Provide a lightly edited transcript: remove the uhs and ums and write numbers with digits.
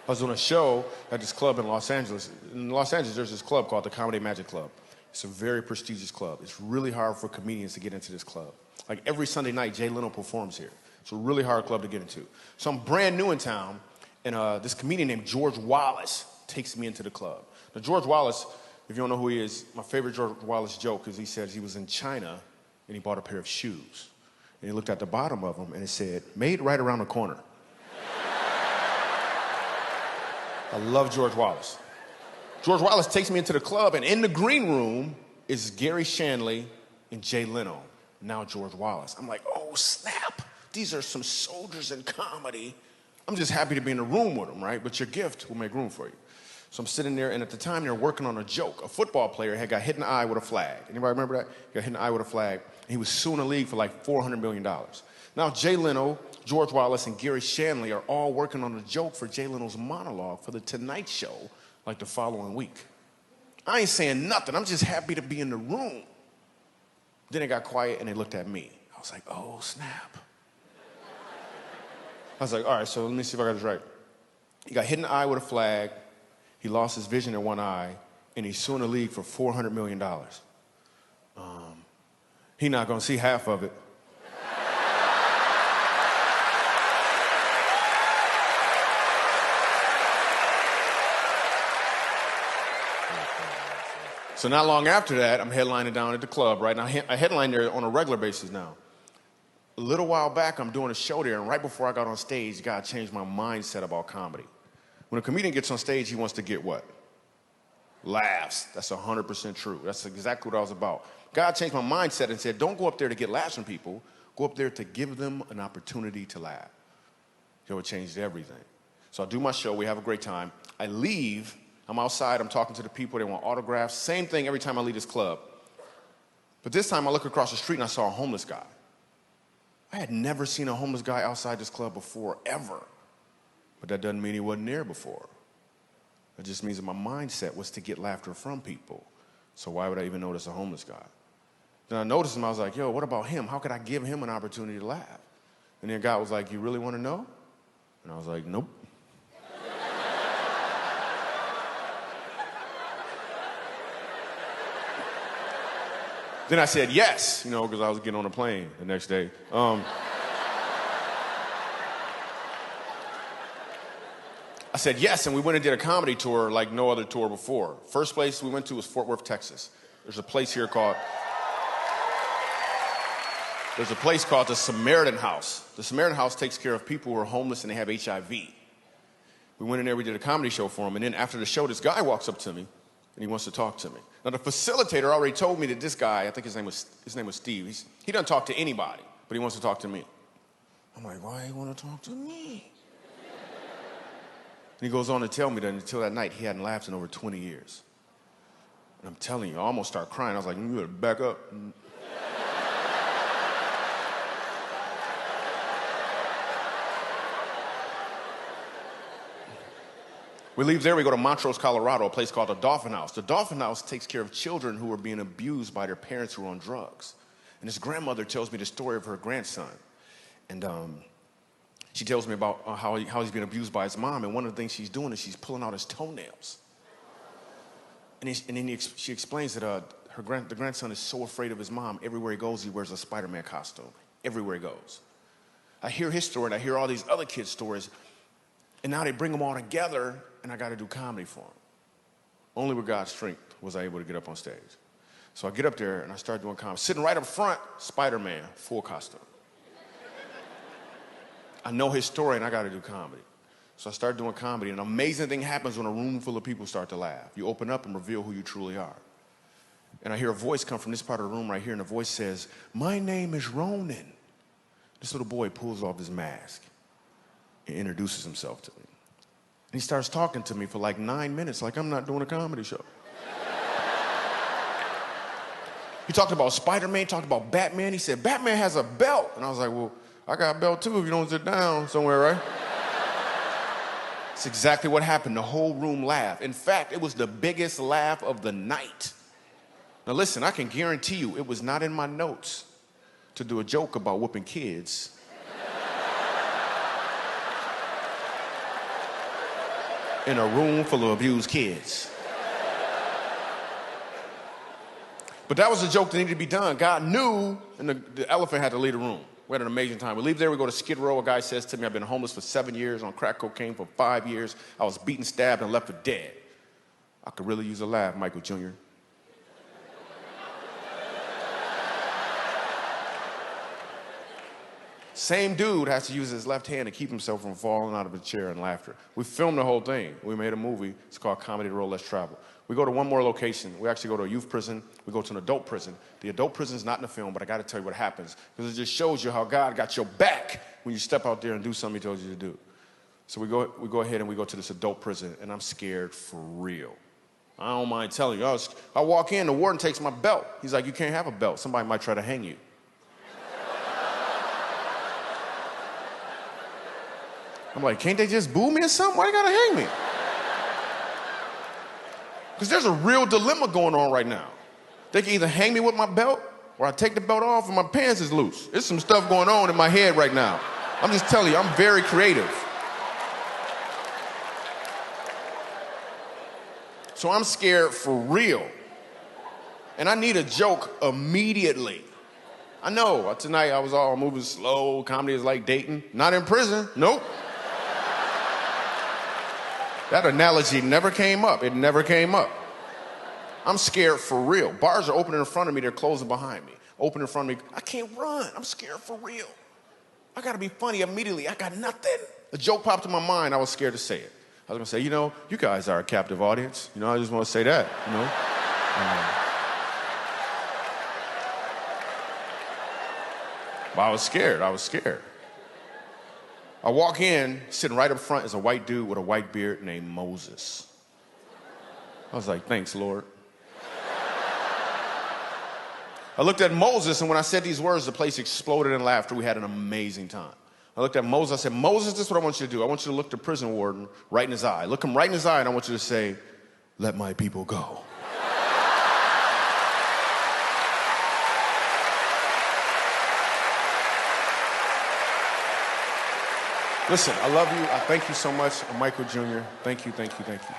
I was doing a show at this club in Los Angeles. In Los Angeles, there's this club called the Comedy Magic Club. It's a very prestigious club. It's really hard for comedians to get into this club. Like every Sunday night, Jay Leno performs here. It's a really hard club to get into. So I'm brand new in town, and this comedian named George Wallace takes me into the club. Now, George Wallace, if you don't know who he is, my favorite George Wallace joke is he says he was in China and he bought a pair of shoes. And he looked at the bottom of them and it said, "Made right around the corner." I love George Wallace. George Wallace takes me into the club, and in the green room is Gary Shandling and Jay Leno, now George Wallace. I'm like, oh, snap. These are some soldiers in comedy. I'm just happy to be in the room with them, right? But your gift will make room for you. So I'm sitting there, and at the time, they're working on a joke. A football player had got hit in the eye with a flag. Anybody remember that? He got hit in the eye with a flag, and he was suing the league for like $400 million. Now, Jay Leno, George Wallace, and Gary Shandling are all working on a joke for Jay Leno's monologue for The Tonight Show, like the following week. I ain't saying nothing. I'm just happy to be in the room. Then it got quiet, and they looked at me. I was like, oh, snap. I was like, all right, so let me see if I got this right. He got hit in the eye with a flag. He lost his vision in one eye, and he's suing the league for $400 million. He's not going to see half of it. So not long after that, I'm headlining down at the club, right? Now, I headline there on a regular basis now. A little while back, I'm doing a show there, and right before I got on stage, God changed my mindset about comedy. When a comedian gets on stage, he wants to get what? Laughs. That's 100% true. That's exactly what I was about. God changed my mindset and said, don't go up there to get laughs from people. Go up there to give them an opportunity to laugh. So it changed everything. So I do my show. We have a great time. I leave. I'm outside, I'm talking to the people, they want autographs. Same thing every time I leave this club. But this time I look across the street and I saw a homeless guy. I had never seen a homeless guy outside this club before, ever. But that doesn't mean he wasn't there before. It just means that my mindset was to get laughter from people. So why would I even notice a homeless guy? Then I noticed him, I was like, yo, what about him? How could I give him an opportunity to laugh? And then God was like, you really want to know? And I was like, nope. Then I said yes, because I was getting on a plane the next day. I said yes, and we went and did a comedy tour like no other tour before. First place we went to was Fort Worth, Texas. There's a place called the Samaritan House. The Samaritan House takes care of people who are homeless and they have HIV. We went in there, we did a comedy show for them, and then after the show, this guy walks up to me, and he wants to talk to me. Now, the facilitator already told me that this guy, I think his name was Steve, he doesn't talk to anybody, but he wants to talk to me. I'm like, why do you want to talk to me? And he goes on to tell me that until that night, he hadn't laughed in over 20 years. And I'm telling you, I almost started crying. I was like, you better back up. We leave there, we go to Montrose, Colorado, a place called the Dolphin House. The Dolphin House takes care of children who are being abused by their parents who are on drugs. And this grandmother tells me the story of her grandson. And she tells me about how he's being abused by his mom, and one of the things she's doing is she's pulling out his toenails. She explains that the grandson is so afraid of his mom, everywhere he goes, he wears a Spider-Man costume, everywhere he goes. I hear his story, and I hear all these other kids' stories, and now they bring them all together, and I got to do comedy for them. Only with God's strength was I able to get up on stage. So I get up there, and I start doing comedy. Sitting right up front, Spider-Man, full costume. I know his story, and I got to do comedy. So I start doing comedy, and an amazing thing happens when a room full of people start to laugh. You open up and reveal who you truly are. And I hear a voice come from this part of the room right here, and the voice says, my name is Ronan. This little boy pulls off his mask and introduces himself to me. And he starts talking to me for like 9 minutes, like I'm not doing a comedy show. He talked about Spider-Man, he talked about Batman. He said, Batman has a belt. And I was like, well, I got a belt too if you don't sit down somewhere, right? That's exactly what happened. The whole room laughed. In fact, it was the biggest laugh of the night. Now listen, I can guarantee you it was not in my notes to do a joke about whooping kids. in a room full of abused kids. But that was a joke that needed to be done. God knew, and the elephant had to leave the room. We had an amazing time. We leave there, we go to Skid Row. A guy says to me, I've been homeless for 7 years, on crack cocaine for 5 years. I was beaten, stabbed, and left for dead. I could really use a laugh, Michael Jr. Same dude has to use his left hand to keep himself from falling out of a chair in laughter. We filmed the whole thing. We made a movie. It's called Comedy, The Road Less Traveled. We go to one more location. We actually go to a youth prison. We go to an adult prison. The adult prison is not in the film, but I got to tell you what happens, because it just shows you how God got your back when you step out there and do something he told you to do. So we go ahead and we go to this adult prison, and I'm scared for real. I don't mind telling you. I walk in, the warden takes my belt. He's like, you can't have a belt. Somebody might try to hang you. I'm like, can't they just boo me or something? Why you gotta hang me? Because there's a real dilemma going on right now. They can either hang me with my belt, or I take the belt off and my pants is loose. There's some stuff going on in my head right now. I'm just telling you, I'm very creative. So I'm scared for real. And I need a joke immediately. I know, tonight I was all moving slow, comedy is like dating. Not in prison, nope. That analogy never came up. It never came up. I'm scared for real. Bars are opening in front of me, they're closing behind me. Open in front of me, I can't run. I'm scared for real. I gotta be funny immediately. I got nothing. A joke popped in my mind, I was scared to say it. I was gonna say, you guys are a captive audience. I just wanna say that, But I was scared. I walk in, sitting right up front is a white dude with a white beard named Moses. I was like, thanks, Lord. I looked at Moses, and when I said these words, the place exploded in laughter. We had an amazing time. I looked at Moses, I said, Moses, this is what I want you to do. I want you to look the prison warden right in his eye. Look him right in his eye, and I want you to say, let my people go. Listen, I love you. I thank you so much. I'm Michael Jr. Thank you, thank you, thank you.